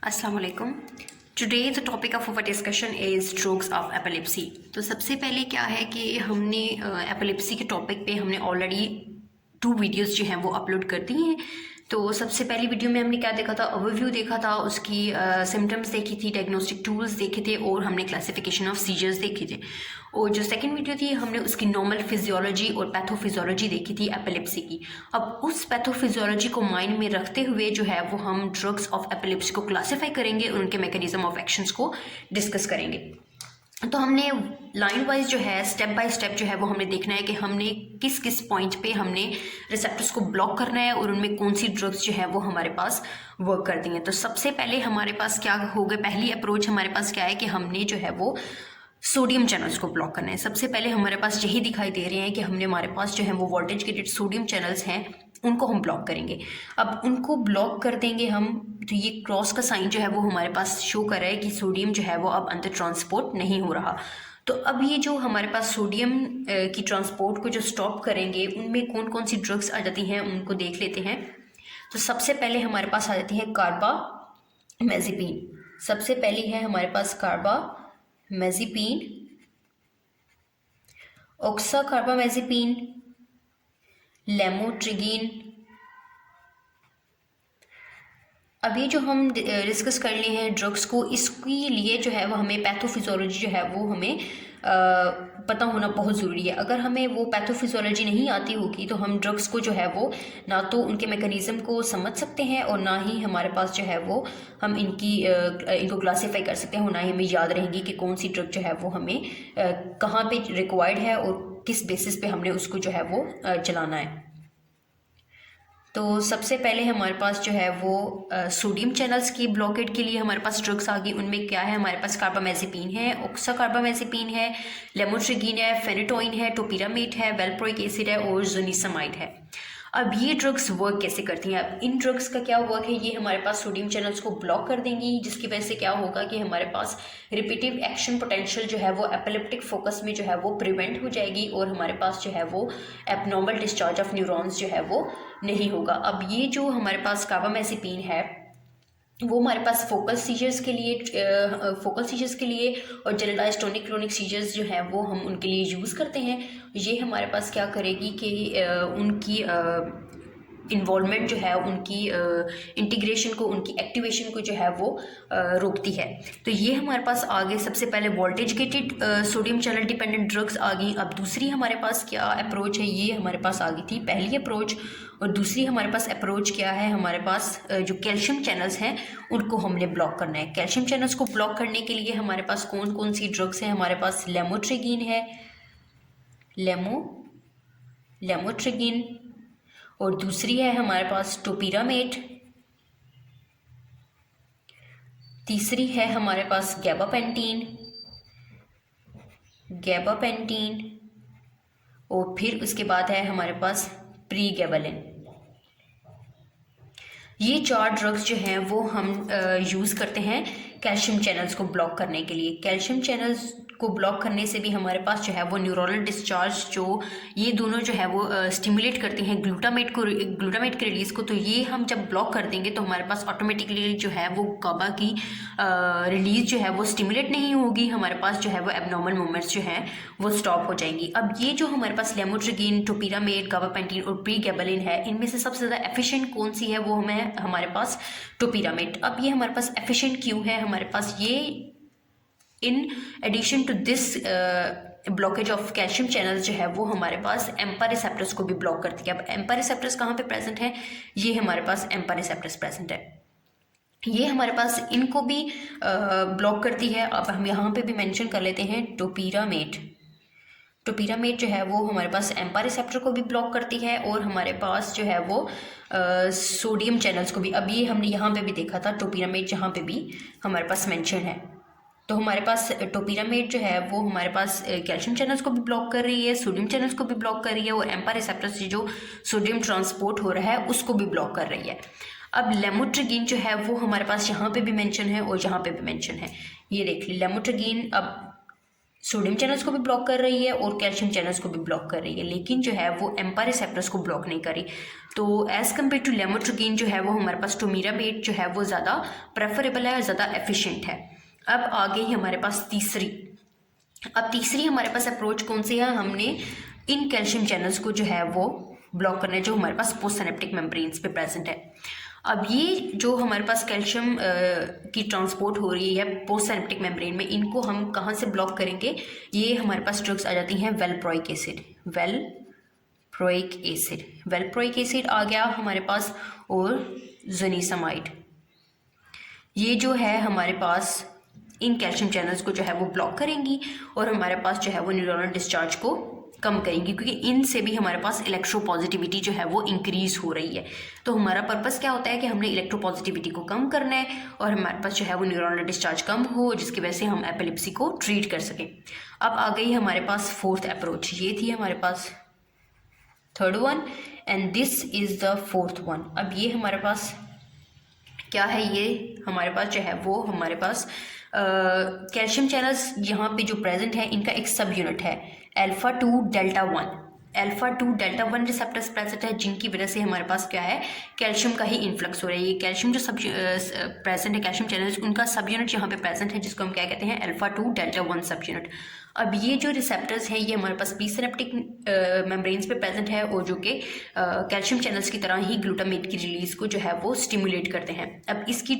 अस्सलाम वालेकुम। Today the topic of our discussion is strokes of epilepsy. तो सबसे पहले क्या है कि हमने एपिलेप्सी के टॉपिक पे हमने ऑलरेडी 2 वीडियोस जो हैं वो अपलोड कर दी हैं। तो सबसे पहली वीडियो में हमने क्या देखा था, ओवरव्यू देखा था, उसकी सिम्टम्स देखी थी, डायग्नोस्टिक टूल्स देखे थे और हमने क्लासिफिकेशन ऑफ सीजर्स देखे थे। और जो सेकंड वीडियो थी हमने उसकी नॉर्मल फिजियोलॉजी और पैथोफिजियोलॉजी देखी थी एपिलेप्सी की। अब उस पैथोफिजियोलॉजी को माइंड में रखते हुए जो है वो हम ड्रग्स ऑफ एपिलेप्सी को क्लासीफाई करेंगे और उनके मैकेनिज्म ऑफ एक्शंस को डिस्कस करेंगे। तो हमने लाइन वाइज जो है स्टेप बाय स्टेप जो है वो हमने देखना है कि हमने किस किस पॉइंट पे हमने रिसेप्टर्स को ब्लॉक करना है और उनमें कौन सी ड्रग्स जो है वो हमारे पास वर्क करती हैं। तो सबसे पहले हमारे पास क्या होगा, पहली अप्रोच हमारे पास क्या है कि हमने जो है वो सोडियम चैनल्स को ब्लॉक करना है। सबसे पहले हमारे पास यही दिखाई दे रहे हैं कि हमारे पास जो है वो वोल्टेज गेटेड सोडियम चैनल्स हैं, उनको हम ब्लॉक करेंगे। अब उनको ब्लॉक कर देंगे हम, तो ये क्रॉस का साइन जो है वो हमारे पास शो कर रहा है कि सोडियम जो है वो अब अंदर ट्रांसपोर्ट नहीं हो रहा। तो अब ये जो हमारे पास सोडियम की ट्रांसपोर्ट को जो स्टॉप करेंगे, उनमें कौन कौन सी ड्रग्स आ जाती हैं उनको देख लेते हैं। तो सबसे पहले हमारे पास आ जाती है कार्बामेज़ेपिन। सबसे पहली है हमारे पास कार्बामेज़ेपिन, ऑक्साकार्बामेज़ेपिन, लेमोट्रिगिन। अब ये जो हम डिस्कस कर लिए हैं ड्रग्स को, इसके लिए जो है वो हमें पैथोफिजियोलॉजी जो है वो हमें पता होना बहुत ज़रूरी है। अगर हमें वो पैथोफिजियोलॉजी नहीं आती होगी तो हम ड्रग्स को जो है वो ना तो उनके मैकेनिज़्म को समझ सकते हैं और ना ही हमारे पास जो है वो हम इनको क्लासीफाई कर सकते हैं और ना ही हमें याद रहेंगी कि कौन सी ड्रग जो है वो हमें कहाँ पे रिक्वायर्ड है और किस बेसिस पे हमने उसको जो है वो चलाना है। तो सबसे पहले हमारे पास जो है वो सोडियम चैनल्स की ब्लॉकेट के लिए हमारे पास ड्रग्स आ गई। उनमें क्या है, हमारे पास कार्बामेज़ेपिन है, ऑक्साकार्बामेज़ेपिन है, लेमोट्रिगिन है, फेनेटोइन है, टोपिरामेट है, वेलप्रोइक एसिड है और जोनिसामाइड है। अब ये ड्रग्स वर्क कैसे करती हैं? अब इन ड्रग्स का क्या वर्क है, ये हमारे पास सोडियम चैनल्स को ब्लॉक कर देंगी, जिसकी वजह से क्या होगा कि हमारे पास रिपीटिव एक्शन पोटेंशियल जो है वो एपिलेप्टिक फोकस में जो है वो प्रिवेंट हो जाएगी और हमारे पास जो है वो एबनॉर्मल डिस्चार्ज ऑफ न्यूरॉन्स जो है वो नहीं होगा। अब ये जो हमारे पास कार्बामेज़ेपिन है वो हमारे पास फोकल सीजर्स के लिए और जनरलाइज्ड टोनिक क्लोनिक सीजर्स जो हैं वो हम उनके लिए यूज़ करते हैं। ये हमारे पास क्या करेगी कि उनकी इन्वॉल्वमेंट जो है, उनकी इंटीग्रेशन को, उनकी एक्टिवेशन को जो है वो रोकती है। तो ये हमारे पास आ गए सबसे पहले voltage gated sodium channel dependent drugs आ गई। अब दूसरी हमारे पास क्या अप्रोच है, ये हमारे पास आ गई थी पहली अप्रोच। और दूसरी हमारे पास अप्रोच क्या है, हमारे पास जो कैल्शियम चैनल्स हैं उनको हमने ब्लॉक करना है। कैल्शियम चैनल्स को ब्लॉक करने के लिए हमारे पास कौन कौन सी ड्रग्स हैं, हमारे पास लेमोट्रिगिन है, लेमोट्रिगिन, और दूसरी है हमारे पास टोपिरामेट, तीसरी है हमारे पास गैबापेंटीन, और फिर उसके बाद है हमारे पास प्रीगैबालिन। ये 4 ड्रग्स जो हैं वो हम यूज़ करते हैं कैल्शियम चैनल्स को ब्लॉक करने के लिए। कैल्शियम चैनल्स को ब्लॉक करने से भी हमारे पास जो है वो न्यूरोनल डिस्चार्ज, जो ये दोनों जो है वो स्टिमुलेट करते हैं ग्लूटामेट के रिलीज़ को। तो ये हम जब ब्लॉक कर देंगे तो हमारे पास ऑटोमेटिकली जो है वो गाबा की रिलीज़ जो है वो स्टिमुलेट नहीं होगी, हमारे पास जो है वो एबनॉर्मल मूवमेंट्स जो हैं वो स्टॉप हो जाएंगी। अब ये जो हमारे पास लेमोट्रिगिन, टोपिरामेट, गाबापेंटीन और प्रीगैबालिन है, इनमें से सबसे ज़्यादा एफिशिएंट कौन सी है, वो हमारे पास टोपिरामेट। अब ये हमारे पास एफिशिएंट क्यों है, हमारे पास ये in addition to this blockage of calcium channels जो है वो हमारे पास एम्पा रिसेप्टर्स को भी ब्लॉक करती है। अब एम्पा रिसेप्टर्स कहाँ पे प्रेजेंट है, ये हमारे पास एम्पा रिसेप्टर्स प्रेजेंट है, ये हमारे पास इनको भी ब्लॉक करती है। अब हम यहाँ पे भी मेंशन कर लेते हैं टोपिरामेट जो है वो हमारे पास एम्पा रिसेप्टर को भी ब्लॉक करती है और हमारे पास जो है वो सोडियम चैनल्स को भी। अब ये हमने यहाँ पे भी देखा था टोपिरामेट, जहाँ पे भी हमारे पास मेंशन है। तो हमारे पास टोपिरामेट जो है वो हमारे पास कैल्शियम चैनल्स को भी ब्लॉक कर रही है, सोडियम चैनल्स को भी ब्लॉक कर रही है और एम्पा रिसेप्टर से जो सोडियम ट्रांसपोर्ट हो रहा है उसको भी ब्लॉक कर रही है। अब लेमोट्रिगिन जो है वो हमारे पास यहाँ पे भी मेंशन है और यहाँ पे भी मेंशन है, ये देख ली लेमोट्रिगिन। अब सोडियम चैनल्स को भी ब्लॉक कर रही है और कैल्शियम चैनल्स को भी ब्लॉक कर रही है, लेकिन जो है वो एम्पा रिसेप्टर्स को ब्लॉक नहीं कर रही। तो एज़ कम्पेयर टू लेमोट्रोकिन जो है वो हमारे पास टोमिरामेट जो है वो ज़्यादा प्रेफरेबल है और ज़्यादा एफिशिएंट है। अब आ गई हमारे पास तीसरी। अब तीसरी हमारे पास अप्रोच कौन सी है, हमने इन कैल्शियम चैनल्स को जो है वो ब्लॉक करना है जो हमारे पास पोस्ट सिनेप्टिक मेम्ब्रेन्स पे प्रेजेंट है। अब ये जो हमारे पास कैल्शियम की ट्रांसपोर्ट हो रही है पोस्ट सिनेप्टिक मेम्ब्रेन में, इनको हम कहाँ से ब्लॉक करेंगे, ये हमारे पास ड्रग्स आ जाती हैं वेलप्रोइक एसिड। वेलप्रोइक एसिड आ गया हमारे पास, और ज़नीसामाइड, ये जो है हमारे पास इन कैल्शियम चैनल्स को जो है वो ब्लॉक करेंगी और हमारे पास जो है वो न्यूरोनल डिस्चार्ज को कम करेंगी, क्योंकि इनसे भी हमारे पास इलेक्ट्रोपॉजिटिविटी जो है वो इंक्रीज हो रही है। तो हमारा पर्पस क्या होता है कि हमने इलेक्ट्रोपॉजिटिविटी को कम करना है और हमारे पास जो है वो न्यूरोनल डिस्चार्ज कम हो, जिसकी वजह से हम एपिलेप्सी को ट्रीट कर सकें। अब आ गई हमारे पास फोर्थ अप्रोच, ये थी हमारे पास third one and this is the fourth one. अब ये हमारे पास क्या है, ये हमारे पास जो है वो हमारे पास कैल्शियम चैनल्स यहाँ पे जो प्रेजेंट है इनका एक सब यूनिट है अल्फा 2 डेल्टा 1 रिसेप्टर्स प्रेजेंट है, जिनकी वजह से हमारे पास क्या है, कैल्शियम का ही इन्फ्लक्स हो रहा है। ये कैल्शियम जो सब प्रेजेंट है कैल्शियम चैनल्स, उनका सब यूनिट यहाँ पे प्रेजेंट है, जिसको हम क्या कहते हैं, अल्फा 2 डेल्टा 1 सब यूनिट। अब ये जो रिसेप्टर्स हैं ये हमारे पास प्री सिनेप्टिक मेम्ब्रेन्स पे प्रेजेंट है और जो कि कैल्शियम चैनल्स की तरह ही ग्लूटामेट की रिलीज को जो है वो स्टिमुलेट करते हैं। अब इसकी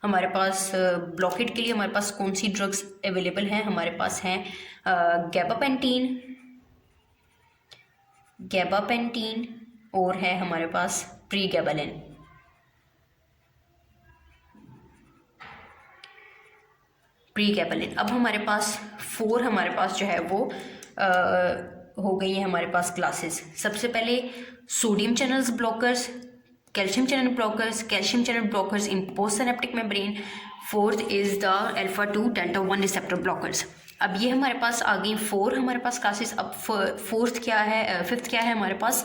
हमारे पास ब्लॉकेट के लिए हमारे पास कौन सी ड्रग्स अवेलेबल हैं, हमारे पास हैं गैबापेंटीन और है हमारे पास प्रीगैबालिन। अब हमारे पास 4 हमारे पास जो है वो हो गई है हमारे पास क्लासेस। सबसे पहले sodium channels blockers, calcium channel blockers in post synaptic membrane. Fourth is the alpha 2 delta 1 receptor blockers. अब ये हमारे पास आ गई 4 हमारे पास क्लासेस। अब फिफ्थ क्या है हमारे पास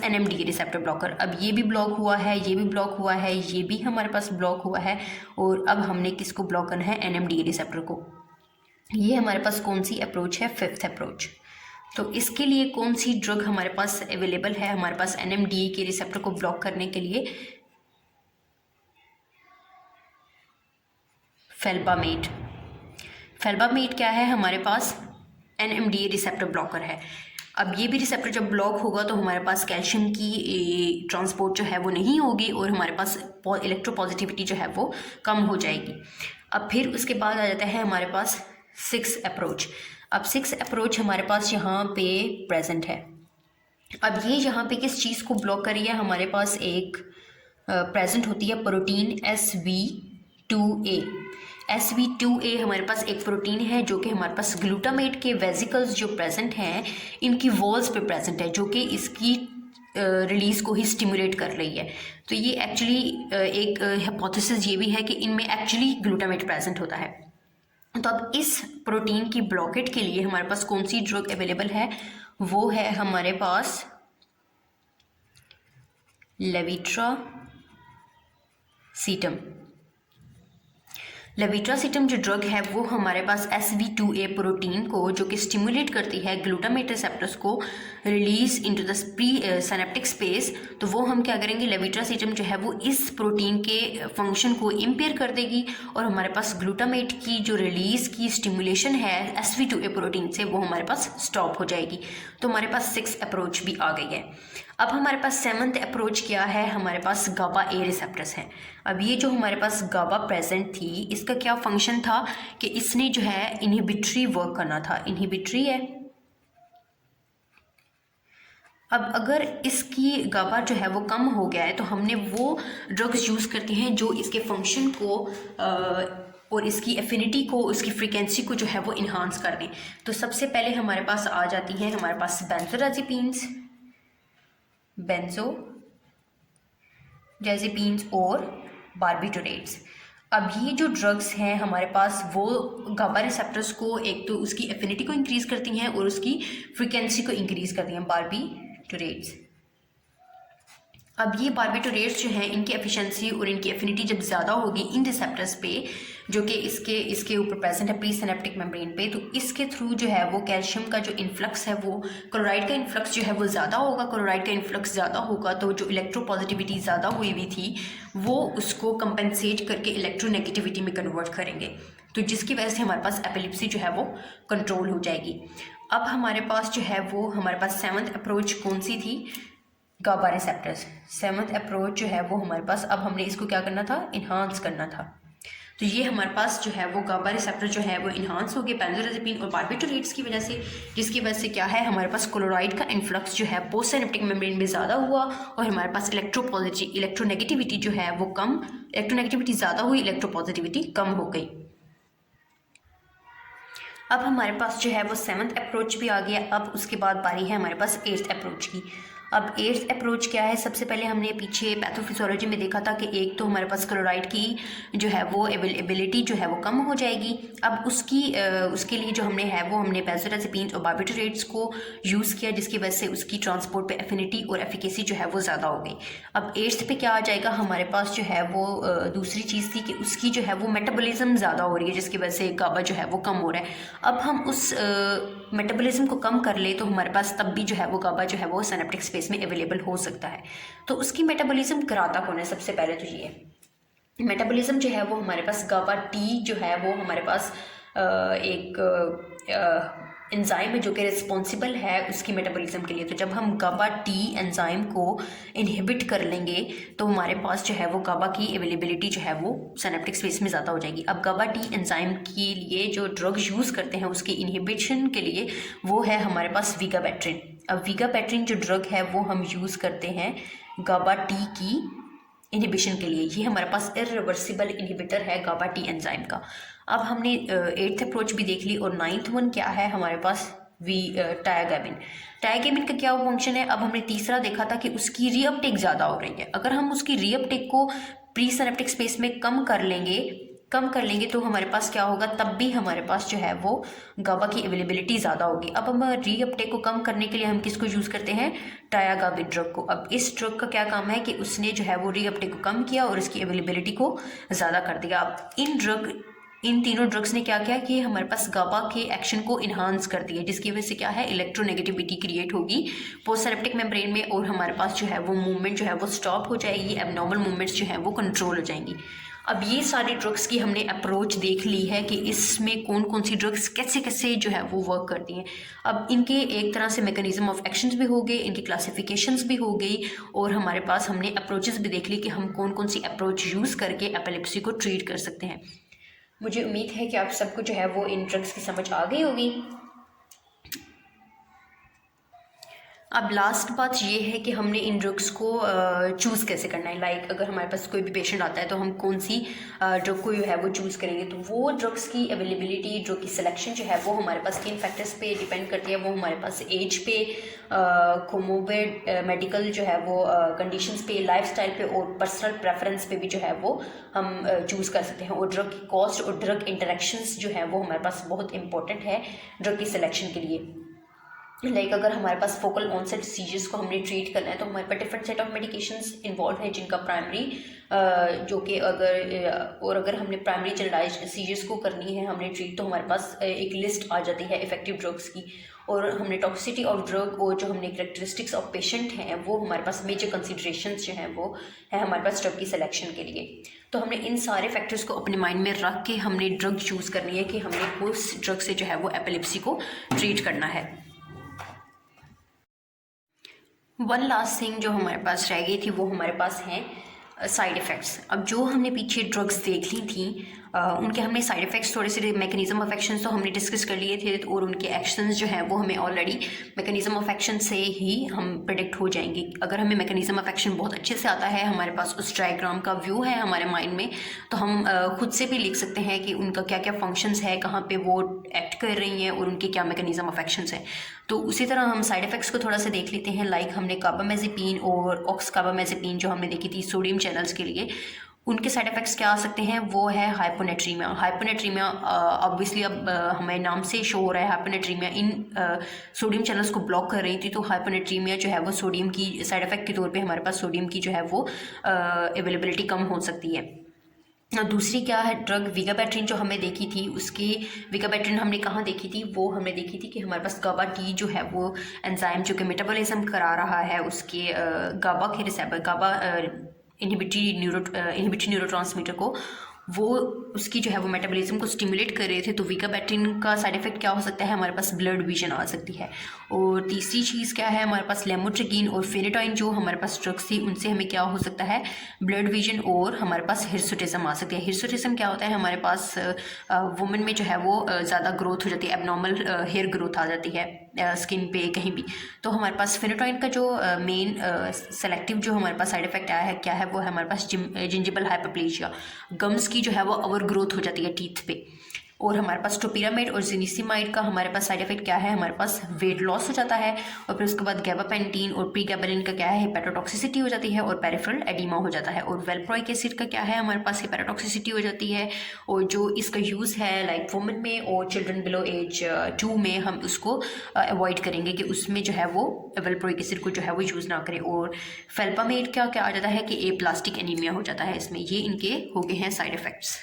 NMDA रिसेप्टर ब्लॉकर। अब ये भी ब्लॉक हुआ है, ये भी ब्लॉक हुआ है, ये भी हमारे पास ब्लॉक हुआ है, और अब हमने किसको ब्लॉक करना है, NMDA रिसेप्टर को। ये हमारे पास कौन सी अप्रोच है, फिफ्थ अप्रोच। तो इसके लिए कौन सी ड्रग हमारे पास अवेलेबल है, हमारे पास NMDA के रिसेप्टर को ब्लॉक करने के लिए फेल्बामेट क्या है, हमारे पास NMDA रिसेप्टर ब्लॉकर है। अब ये भी रिसेप्टर जब ब्लॉक होगा तो हमारे पास कैल्शियम की ट्रांसपोर्ट जो है वो नहीं होगी और हमारे पास इलेक्ट्रोपॉजिटिविटी जो है वो कम हो जाएगी। अब फिर उसके बाद आ जाता है हमारे पास 6 अप्रोच। अब 6 अप्रोच हमारे पास यहाँ पे प्रेजेंट है। अब ये यहाँ पे किस चीज़ को ब्लॉक करी है, हमारे पास एक प्रेजेंट होती है प्रोटीन SV2A हमारे पास एक प्रोटीन है जो कि हमारे पास ग्लूटामेट के वेसिकल्स जो प्रेजेंट हैं इनकी वॉल्स पे प्रेजेंट है, जो कि इसकी रिलीज को ही स्टिमुलेट कर रही है। तो ये एक्चुअली एक हाइपोथेसिस ये भी है कि इनमें एक्चुअली ग्लूटामेट प्रेजेंट होता है। तो अब इस प्रोटीन की ब्लॉकेट के लिए हमारे पास कौन सी ड्रग अवेलेबल है, वो है हमारे पास लेविट्रासीटम जो ड्रग है वो हमारे पास SV2A प्रोटीन को, जो कि स्टिमुलेट करती है ग्लूटामेट रिसेप्टर्स को release into the pre synaptic space, तो वो हम क्या करेंगे, लेविट्रासीटम जो है वो इस प्रोटीन के फंक्शन को इम्पेयर कर देगी और हमारे पास ग्लूटामेट की जो रिलीज की स्टिमुलेशन है SV2A प्रोटीन से वो हमारे पास स्टॉप हो जाएगी। तो हमारे पास 6 अप्रोच भी आ गई है। अब हमारे पास 7th अप्रोच क्या है, हमारे पास गाबा ए रिसेप्टर्स हैं। अब ये जो हमारे पास गाबा प्रेजेंट थी, इसका क्या फंक्शन था कि इसने जो है इनहिबिटरी वर्क करना था, इनहिबिटरी है। अब अगर इसकी गाबा जो है वो कम हो गया है तो हमने वो ड्रग्स यूज़ करती हैं जो इसके फंक्शन को और इसकी एफिनिटी को, उसकी फ्रीक्वेंसी को जो है वो इन्हांस कर दें। तो सबसे पहले हमारे पास आ जाती हैं हमारे पास बेंजोडाज़ेपीन्स और बार्बिटोरेट्स। अब ये जो ड्रग्स हैं हमारे पास वो गाबा रिसेप्टर्स को एक तो उसकी एफिनिटी को इंक्रीज़ करती हैं और उसकी फ्रीक्वेंसी को इंक्रीज़ करती हैं, बार्बिटोरेट्स। अब ये बारबिटोरेट्स जो हैं इनकी एफिशिएंसी और इनकी एफिनिटी जब ज़्यादा होगी इन रिसेप्टर्स पे जो कि इसके ऊपर प्रेजेंट है प्री सिनेप्टिक मेम्ब्रेन पे, तो इसके थ्रू जो है वो कैल्शियम का जो इन्फ्लक्स है वो क्लोराइड का इन्फ्लक्स जो है वो ज़्यादा होगा। क्लोराइड का इन्फ्लक्स ज़्यादा होगा तो जो इलेक्ट्रोपॉजिटिविटी ज़्यादा हुई हुई थी वो उसको कंपेंसेट करके इलेक्ट्रोनेगेटिविटी में कन्वर्ट करेंगे, तो जिसकी वजह से हमारे पास एपिलेप्सी जो है वो कंट्रोल हो जाएगी। अब हमारे पास जो है वो हमारे पास सेवन्थ अप्रोच कौन सी थी, गाबा रिसेप्टर्स। सेवन्थ अप्रोच जो है वो हमारे पास, अब हमने इसको क्या करना था, इन्हांस करना था। तो ये हमारे पास जो है वो गाबा रिसेप्टर जो है वो इन्हांस हो गए बेंजोडाज़ेपिन और बारबिटोरेट्स की वजह से, जिसकी वजह से क्या है हमारे पास क्लोराइड का इन्फ्लक्स जो है पोस्ट सिनेप्टिक मेम्ब्रेन में ज़्यादा हुआ और हमारे पास इलेक्ट्रोनेगेटिविटी जो है वो कम, इलेक्ट्रोनेगेटिविटी ज़्यादा हुई, इलेक्ट्रोपॉजिटिविटी कम हो गई। अब हमारे पास जो है वो सेवन्थ अप्रोच भी आ गया। अब उसके बाद बारी है हमारे पास एट्थ अप्रोच की। अब एट्थ अप्रोच क्या है, सबसे पहले हमने पीछे पैथोफिजियोलॉजी में देखा था कि एक तो हमारे पास क्लोराइड की जो है वो अवेलेबिलिटी जो है वो कम हो जाएगी। अब उसके लिए जो हमने बेंजोडाज़ेपिन और बारबिटोरेट्स को यूज़ किया, जिसकी वजह से उसकी ट्रांसपोर्ट पे एफिनिटी और एफिकेसी जो है वो ज़्यादा हो गई। अब एट्थ पे क्या आ जाएगा, हमारे पास जो है वो दूसरी चीज़ थी कि उसकी जो है वो मेटाबॉलिज्म ज़्यादा हो रही है, जिसकी वजह से गाबा जो है वो कम हो रहा है। अब हम उस मेटाबॉलिज्म को कम कर ले तो हमारे पास तब भी जो है वो गाबा जो है वो सिनेप्टिक स्पेस में अवेलेबल हो सकता है। तो उसकी मेटाबॉलिज्म कराता कौन है, सबसे पहले तो ये मेटाबॉलिज्म जो है वो हमारे पास गाबा टी जो है वो हमारे पास एक एंजाइम है जो कि रिस्पॉन्सिबल है उसकी मेटाबॉलिज्म के लिए। तो जब हम गाबा टी एंजाइम को इनहिबिट कर लेंगे तो हमारे पास जो है वो गाबा की अवेलेबिलिटी जो है वो सिनेप्टिक स्पेस में ज़्यादा हो जाएगी। अब गाबा टी एंजाइम के लिए जो ड्रग यूज़ करते हैं उसके इनहिबिशन के लिए वो है हमारे पास विगाबैट्रिन। अब विगाबैट्रिन जो ड्रग है वो हम यूज़ करते हैं गाबा टी की इनहिबिशन के लिए। ये हमारे पास इरिवर्सिबल इनहिबिटर है गाबा टी एंजाइम का। अब हमने एट्थ अप्रोच भी देख ली और नाइन्थ वन क्या है हमारे पास, टायागैबिन। टायागैबिन का क्या फंक्शन है, अब हमने तीसरा देखा था कि उसकी रीअपटेक ज़्यादा हो रही है। अगर हम उसकी रीअपटेक को प्री सिनेप्टिक स्पेस में कम कर लेंगे तो हमारे पास क्या होगा, तब भी हमारे पास जो है वो गाबा की अवेलेबिलिटी ज़्यादा होगी। अब हम रीअपटेक को कम करने के लिए हम किसको यूज़ करते हैं, टायागाबिन ड्रग को। अब इस ड्रग का क्या काम है कि उसने जो है वो रीअपटेक को कम किया और इसकी अवेलेबिलिटी को ज़्यादा कर दिया। अब इन तीनों ड्रग्स ने क्या किया कि हमारे पास गाबा के एक्शन को इन्हांस कर दिया, जिसकी वजह से क्या है इलेक्ट्रोनेगेटिविटी क्रिएट होगी पोस्ट सिनेप्टिक मेम्ब्रेन में और हमारे पास जो है वो मूवमेंट जो है वो स्टॉप हो जाएगी, एबनॉर्मल मूवमेंट्स जो है वो कंट्रोल हो जाएंगी। अब ये सारे ड्रग्स की हमने अप्रोच देख ली है कि इसमें कौन कौन सी ड्रग्स कैसे कैसे जो है वो वर्क करती हैं। अब इनके एक तरह से मैकेनिज्म ऑफ एक्शंस भी हो गए, इनकी क्लासिफिकेशंस भी हो गई और हमारे पास हमने अप्रोचेस भी देख ली कि हम कौन कौन सी अप्रोच यूज़ करके एपिलेप्सी को ट्रीट कर सकते हैं। मुझे उम्मीद है कि आप सबको जो है वो इन ड्रग्स की समझ आ गई होगी। अब लास्ट बात ये है कि हमने इन ड्रग्स को चूज़ कैसे करना है। लाइक अगर हमारे पास कोई भी पेशेंट आता है तो हम कौन सी ड्रग को जो है वो चूज़ करेंगे, तो वो ड्रग्स की अवेलेबिलिटी, ड्रग की सिलेक्शन जो है वो हमारे पास किन फैक्टर्स पे डिपेंड करती है। वो हमारे पास एज पे, कोमोबिड मेडिकल जो है वो कंडीशंस पे, लाइफस्टाइल पे और पर्सनल प्रेफरेंस पे भी जो है वो हम चूज़ कर सकते हैं। और ड्रग की कॉस्ट और ड्रग इंटरेक्शंस जो है वो हमारे पास बहुत इंपॉर्टेंट है ड्रग की सिलेक्शन के लिए। लाइक अगर हमारे पास फोकल ऑनसेट सीजर्स को हमने ट्रीट करना है तो हमारे पास different set of medications involve है, जिनका प्राइमरी जो कि अगर हमने प्राइमरी जनरलाइज्ड सीजर्स को करनी है हमने ट्रीट, तो हमारे पास एक लिस्ट आ जाती है इफेक्टिव ड्रग्स की। और हमने टॉक्सिसिटी ऑफ ड्रग और जो हमने करेक्टरिस्टिक्स ऑफ पेशेंट हैं वो हमारे पास मेजर कंसिडरेशंस जो हैं वो है हमारे पास ड्रग की सिलेक्शन के लिए। तो हमने इन सारे फैक्टर्स को अपने माइंड में रख के हमने ड्रग चूज़ करनी है कि हमने उस ड्रग से जो है वो एपिलेप्सी को ट्रीट करना है। वन लास्ट थिंग जो हमारे पास रह गई थी वो हमारे पास हैं साइड इफ़ेक्ट्स। अब जो हमने पीछे ड्रग्स देख ली थी उनके हमने साइड इफ़ेक्ट्स, थोड़े से मैकेनिज्म ऑफ एक्शन तो हमने डिस्कस कर लिए थे और उनके एक्शंस जो हैं वो हमें ऑलरेडी मैकेनिज्म ऑफ एक्शन से ही हम प्रेडिक्ट हो जाएंगे। अगर हमें मैकेनिज्म ऑफ एक्शन बहुत अच्छे से आता है, हमारे पास उस डायग्राम का व्यू है हमारे माइंड में, तो हम खुद से भी लिख सकते हैं कि उनका क्या क्या फंक्शंस है, कहाँ पे वो एक्ट कर रही हैं और उनके क्या मैकेनिज्म ऑफ एक्शंस हैं। तो उसी तरह हम साइड इफ़ेक्ट्स को थोड़ा सा देख लेते हैं। लाइक हमने कार्बामेज़ेपिन और ऑक्सकार्बामेज़ेपिन जो हमने देखी थी सोडियम चैनल्स के लिए, उनके साइड इफ़ेक्ट्स क्या आ सकते हैं, वो है हाइपोनेट्रीमिया। हाइपोनेट्रीमिया ऑब्वियसली अब हमें नाम से शो हो रहा है, हाइपोनेट्रीमिया इन सोडियम चैनल्स को ब्लॉक कर रही थी, तो हाइपोनेट्रीमिया जो है वो सोडियम की साइड इफ़ेक्ट के तौर पे हमारे पास सोडियम की जो है वो अवेलेबिलिटी कम हो सकती है। दूसरी क्या है ड्रग विगाबैट्रिन जो हमने देखी थी, उसकी विगाबैट्रिन हमने कहाँ देखी थी, वो हमने देखी थी कि हमारे पास गाबा टी जो है वो एंजाइम जो कि मेटाबॉलिज्म करा रहा है उसके गाबा के रिसेप्टर गाबा इनहिबिटरी न्यूरोट्रांसमीटर को, वो उसकी जो है वो मेटाबॉलिज्म को स्टिमुलेट कर रहे थे। तो विगाबैट्रिन का साइड इफेक्ट क्या हो सकता है, हमारे पास ब्लड विजन आ सकती है। और तीसरी चीज़ क्या है, हमारे पास लेमोट्रिगिन और फेनेटॉइन जो हमारे पास ड्रग्स थी, उनसे हमें क्या हो सकता है, ब्लड विजन और हमारे पास हिर्सुटिज्म आ सकती है। हिर्सुटिज्म क्या होता है, हमारे पास वुमेन में जो है वो ज़्यादा ग्रोथ हो जाती है, एबनॉर्मल हेयर ग्रोथ आ जाती है स्किन पे कहीं भी। तो हमारे पास फेनेटॉइन का जो मेन सेलेक्टिव जो हमारे पास साइड इफेक्ट आया है क्या है, वो है हमारे पास जिंजिबल हाइपरप्लेजिया, गम्स की जो है वो ओवर ग्रोथ हो जाती है टीथ पे। और हमारे पास टोपिरामाइड और जिनिसिमाइड का हमारे पास साइड इफेक्ट क्या है, हमारे पास वेट लॉस हो जाता है। और फिर उसके बाद गैबापेंटीन और प्रीगैबलिन का क्या है, हेपेटोटॉक्सिसिटी हो जाती है और पेरिफेरल एडिमा हो जाता है। और वेल्प्रोइक एसिड का क्या है, हमारे पास हेपेटोटॉक्सिसिटी हो जाती है। और जो इसका यूज़ है लाइक वुमेन में और चिल्ड्रन बिलो एज 2 में हम उसको अवॉइड करेंगे कि उसमें जो है वो वेल्प्रोइक एसिड को जो है वो यूज़ ना करें। और फेल्पामेड का क्या आ जाता है कि ए प्लास्टिक एनीमिया हो जाता है इसमें। ये इनके हो गए हैं साइड इफ़ेक्ट्स।